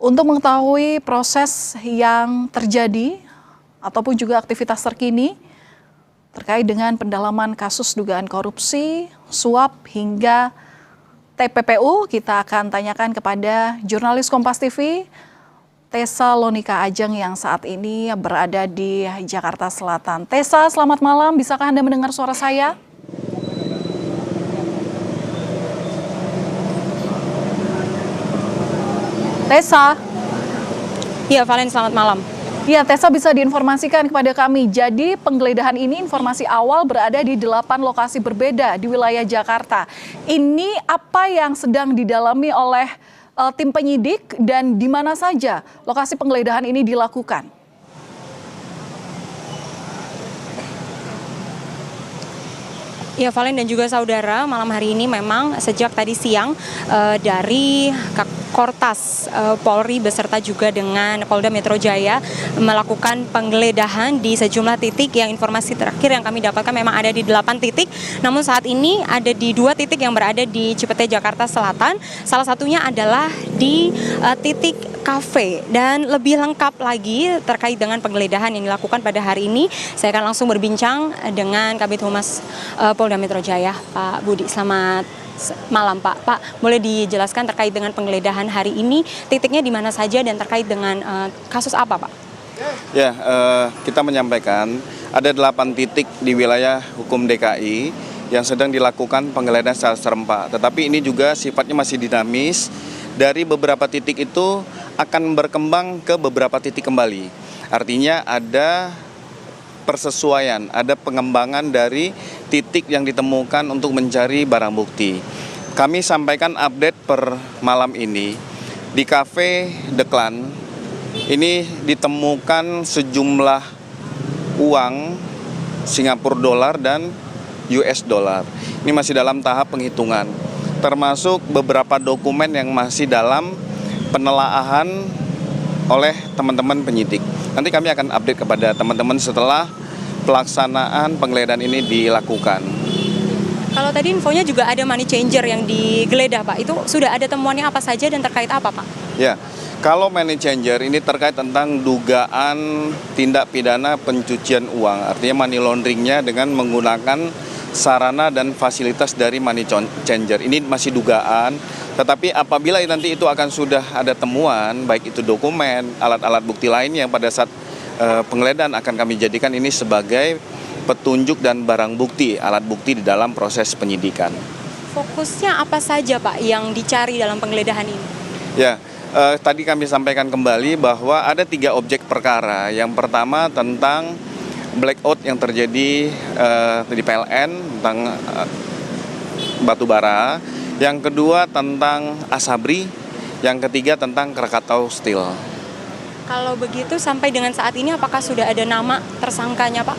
Untuk mengetahui proses yang terjadi ataupun juga aktivitas terkini terkait dengan pendalaman kasus dugaan korupsi, suap hingga TPPU, kita akan tanyakan kepada jurnalis Kompas TV, Tessa Lonika Ajeng yang saat ini berada di Jakarta Selatan. Tessa, selamat malam. Bisakah Anda mendengar suara saya? Tessa. Iya, Valen, selamat malam. Ya, Tessa bisa diinformasikan kepada kami. Jadi penggeledahan ini informasi awal berada di 8 lokasi berbeda di wilayah Jakarta. Ini apa yang sedang didalami oleh tim penyidik dan di mana saja lokasi penggeledahan ini dilakukan? Ya, Valen dan juga saudara, malam hari ini memang sejak tadi siang dari Kortas Polri beserta juga dengan Polda Metro Jaya melakukan penggeledahan di sejumlah titik yang informasi terakhir yang kami dapatkan memang ada di 8 titik. Namun saat ini ada di 2 titik yang berada di Cipete, Jakarta Selatan. Salah satunya adalah di titik kafe, dan lebih lengkap lagi terkait dengan penggeledahan yang dilakukan pada hari ini, saya akan langsung berbincang dengan Kabid Humas Polda Metro Jaya, Pak Budi. Selamat malam, Pak. Pak, boleh dijelaskan terkait dengan penggeledahan hari ini, titiknya di mana saja dan terkait dengan kasus apa, Pak? Ya, kita menyampaikan ada 8 titik di wilayah hukum DKI yang sedang dilakukan penggeledahan secara serempak. Tetapi ini juga sifatnya masih dinamis. Dari beberapa titik itu akan berkembang ke beberapa titik kembali. Artinya ada persesuaian, ada pengembangan dari titik yang ditemukan untuk mencari barang bukti. Kami sampaikan update per malam ini di Cafe The Clan. Ini ditemukan sejumlah uang Singapura dolar dan US dollar. Ini masih dalam tahap penghitungan, termasuk beberapa dokumen yang masih dalam penelaahan oleh teman-teman penyidik. Nanti kami akan update kepada teman-teman setelah pelaksanaan penggeledahan ini dilakukan. Kalau tadi infonya juga ada money changer yang digeledah, Pak. Itu sudah ada temuannya apa saja dan terkait apa, Pak? Ya, kalau money changer ini terkait tentang dugaan tindak pidana pencucian uang. Artinya money launderingnya dengan menggunakan sarana dan fasilitas dari money changer. Ini masih dugaan, tetapi apabila nanti itu akan sudah ada temuan, baik itu dokumen, alat-alat bukti lain yang pada saat penggeledahan akan kami jadikan ini sebagai petunjuk dan barang bukti, alat bukti di dalam proses penyidikan. Fokusnya apa saja, Pak, yang dicari dalam penggeledahan ini? Ya, tadi kami sampaikan kembali bahwa ada 3 objek perkara. Yang pertama tentang blackout yang terjadi di PLN tentang batu bara, yang kedua tentang Asabri, yang ketiga tentang Krakatau Steel. Kalau begitu sampai dengan saat ini apakah sudah ada nama tersangkanya, Pak?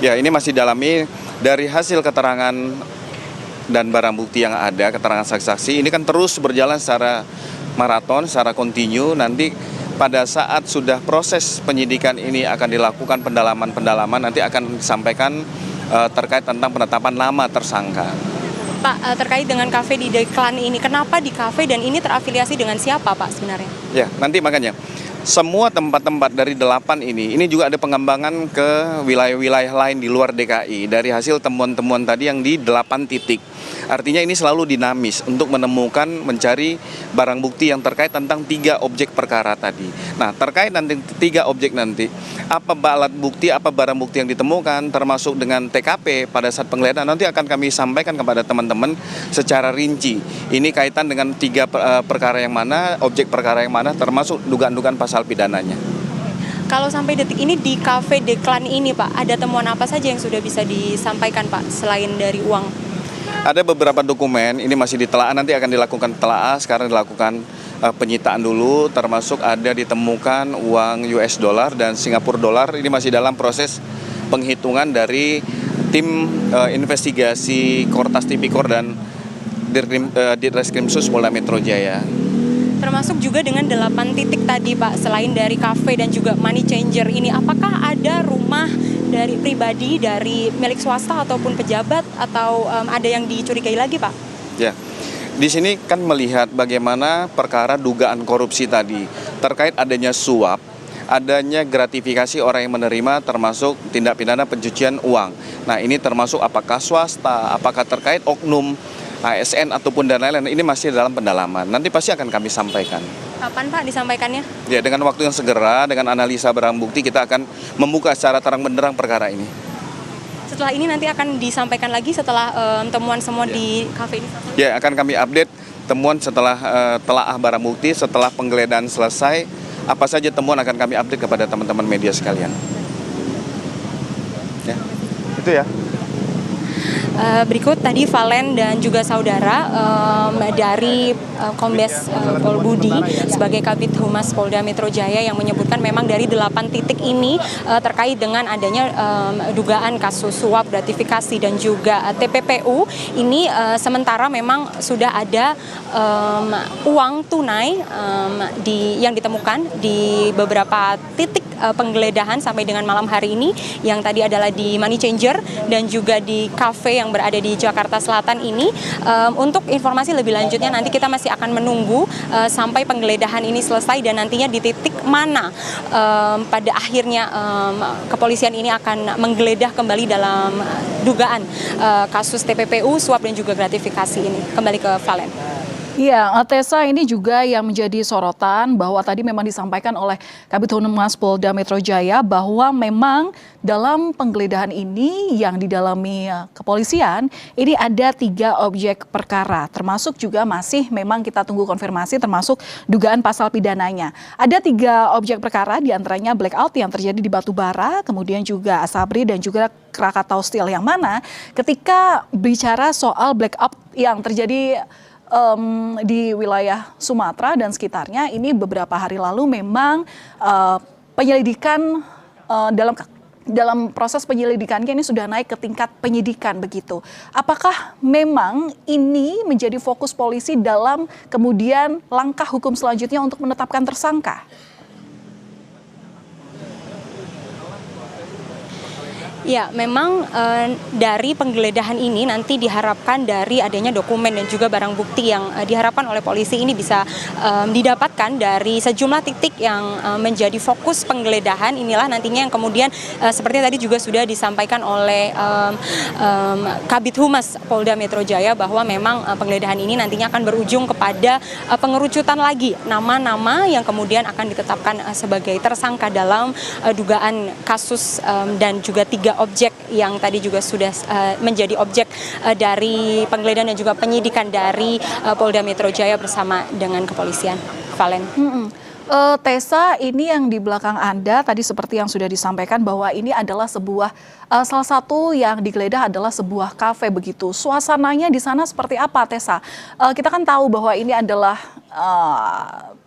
Ya, ini masih dalami dari hasil keterangan dan barang bukti yang ada, keterangan saksi-saksi. Ini kan terus berjalan secara maraton, secara kontinu. Nanti pada saat sudah proses penyidikan ini akan dilakukan pendalaman-pendalaman, nanti akan disampaikan terkait tentang penetapan nama tersangka. Pak, terkait dengan kafe di The Clan ini, kenapa di kafe dan ini terafiliasi dengan siapa, Pak, sebenarnya? Ya, nanti makanya semua tempat-tempat dari 8 ini juga ada pengembangan ke wilayah-wilayah lain di luar DKI dari hasil temuan-temuan tadi yang di 8 titik. Artinya ini selalu dinamis untuk menemukan, mencari barang bukti yang terkait tentang 3 objek perkara tadi. Nah, terkait nanti 3 objek nanti, apa alat bukti, apa barang bukti yang ditemukan, termasuk dengan TKP pada saat penggeledahan, nanti akan kami sampaikan kepada teman-teman secara rinci. Ini kaitan dengan 3 perkara yang mana, objek perkara yang mana, termasuk dugaan-dugaan pasal pidananya. Kalau sampai detik ini di Cafe The Clan ini, Pak, ada temuan apa saja yang sudah bisa disampaikan, Pak, selain dari uang? Ada beberapa dokumen, ini masih ditelaah, nanti akan dilakukan telaah, sekarang dilakukan penyitaan dulu, termasuk ada ditemukan uang US dollar dan Singapura dolar, ini masih dalam proses penghitungan dari tim investigasi Kortas Tipikor dan Ditreskrimsus Polda Metro Jaya. Termasuk juga dengan 8 titik tadi, Pak, selain dari kafe dan juga money changer ini, apakah ada rumah dari pribadi, dari milik swasta ataupun pejabat, atau ada yang dicurigai lagi, Pak? Ya, Di sini kan melihat bagaimana perkara dugaan korupsi tadi terkait adanya suap, adanya gratifikasi orang yang menerima termasuk tindak pidana pencucian uang. Nah, ini termasuk apakah swasta, apakah terkait oknum, ASN ataupun dan lain-lain, ini masih dalam pendalaman. Nanti pasti akan kami sampaikan. Kapan Pak disampaikannya? Ya, dengan waktu yang segera, dengan analisa barang bukti, kita akan membuka secara terang benderang perkara ini. Setelah ini nanti akan disampaikan lagi setelah temuan semua di kafe ini? Ya, akan kami update temuan setelah telaah barang bukti, setelah penggeledahan selesai, apa saja temuan akan kami update kepada teman-teman media sekalian. Ya, itu ya. Berikut tadi Valen dan juga saudara dari Kombes Pol Budi sebagai Kabid Humas Polda Metro Jaya yang menyebutkan memang dari 8 titik ini terkait dengan adanya dugaan kasus suap, gratifikasi dan juga TPPU ini sementara memang sudah ada uang tunai yang ditemukan di beberapa titik penggeledahan sampai dengan malam hari ini, yang tadi adalah di Money Changer dan juga di kafe yang berada di Jakarta Selatan ini. Untuk informasi lebih lanjutnya nanti kita masih akan menunggu sampai penggeledahan ini selesai dan nantinya di titik mana pada akhirnya kepolisian ini akan menggeledah kembali dalam dugaan kasus TPPU, suap dan juga gratifikasi ini. Kembali ke Valen. Iya, Tessa, ini juga yang menjadi sorotan bahwa tadi memang disampaikan oleh Kabid Humas Polda Metro Jaya bahwa memang dalam penggeledahan ini yang didalami kepolisian, ini ada 3 objek perkara, termasuk juga masih memang kita tunggu konfirmasi termasuk dugaan pasal pidananya. Ada 3 objek perkara, diantaranya blackout yang terjadi di Batubara, kemudian juga Asabri dan juga Krakatau Steel, yang mana ketika bicara soal blackout yang terjadi di wilayah Sumatera dan sekitarnya, ini beberapa hari lalu memang penyelidikan dalam proses penyelidikannya ini sudah naik ke tingkat penyidikan begitu. Apakah memang ini menjadi fokus polisi dalam kemudian langkah hukum selanjutnya untuk menetapkan tersangka? Ya, memang dari penggeledahan ini nanti diharapkan dari adanya dokumen dan juga barang bukti yang diharapkan oleh polisi ini bisa didapatkan dari sejumlah titik yang menjadi fokus penggeledahan. Inilah nantinya yang kemudian seperti tadi juga sudah disampaikan oleh Kabid Humas Polda Metro Jaya bahwa memang penggeledahan ini nantinya akan berujung kepada pengerucutan lagi nama-nama yang kemudian akan ditetapkan sebagai tersangka dalam dugaan kasus dan juga 3 objek yang tadi juga sudah menjadi objek dari penggeledahan dan juga penyidikan dari Polda Metro Jaya bersama dengan kepolisian. Valen. Tessa, ini yang di belakang Anda tadi seperti yang sudah disampaikan bahwa ini adalah sebuah salah satu yang digeledah adalah sebuah kafe begitu. Suasananya di sana seperti apa, Tessa? Kita kan tahu bahwa ini adalah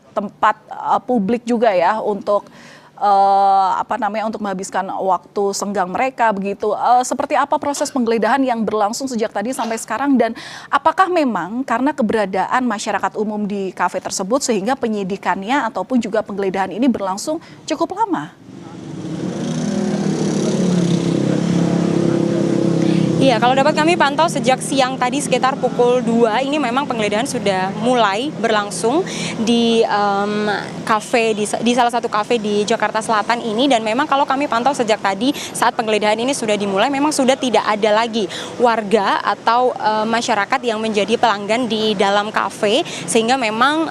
tempat publik juga ya untuk untuk menghabiskan waktu senggang mereka begitu. Seperti apa proses penggeledahan yang berlangsung sejak tadi sampai sekarang, dan apakah memang karena keberadaan masyarakat umum di kafe tersebut sehingga penyidikannya ataupun juga penggeledahan ini berlangsung cukup lama? Iya, kalau dapat kami pantau sejak siang tadi sekitar pukul 2 ini memang penggeledahan sudah mulai berlangsung di kafe di salah satu kafe di Jakarta Selatan ini, dan memang kalau kami pantau sejak tadi saat penggeledahan ini sudah dimulai memang sudah tidak ada lagi warga atau masyarakat yang menjadi pelanggan di dalam kafe, sehingga memang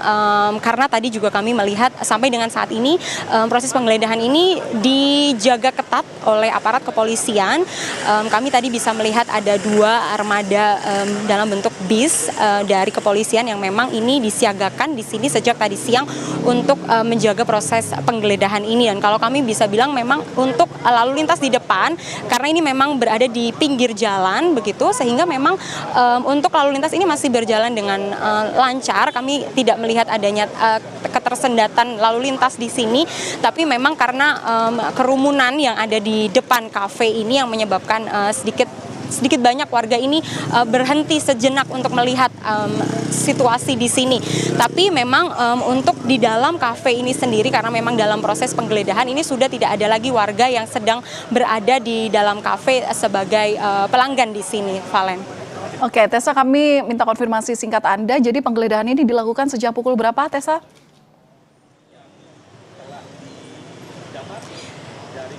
karena tadi juga kami melihat sampai dengan saat ini proses penggeledahan ini dijaga ketat oleh aparat kepolisian. Kami tadi bisa melihat ada 2 armada dalam bentuk bis dari kepolisian yang memang ini disiagakan di sini sejak tadi siang untuk menjaga proses penggeledahan ini. Dan kalau kami bisa bilang memang untuk lalu lintas di depan, karena ini memang berada di pinggir jalan begitu, sehingga memang untuk lalu lintas ini masih berjalan dengan lancar. Kami tidak melihat adanya ketersendatan lalu lintas di sini, tapi memang karena kerumunan yang ada di depan kafe ini yang menyebabkan sedikit banyak warga ini berhenti sejenak untuk melihat situasi di sini. Tapi memang untuk di dalam kafe ini sendiri, karena memang dalam proses penggeledahan ini sudah tidak ada lagi warga yang sedang berada di dalam kafe sebagai pelanggan di sini, Valen. Oke, Tessa, kami minta konfirmasi singkat Anda. Jadi penggeledahan ini dilakukan sejak pukul berapa, Tessa?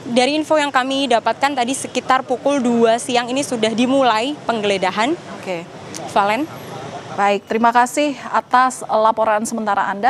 Dari info yang kami dapatkan tadi sekitar pukul 2 siang ini sudah dimulai penggeledahan. Oke. Valen. Baik, terima kasih atas laporan sementara Anda.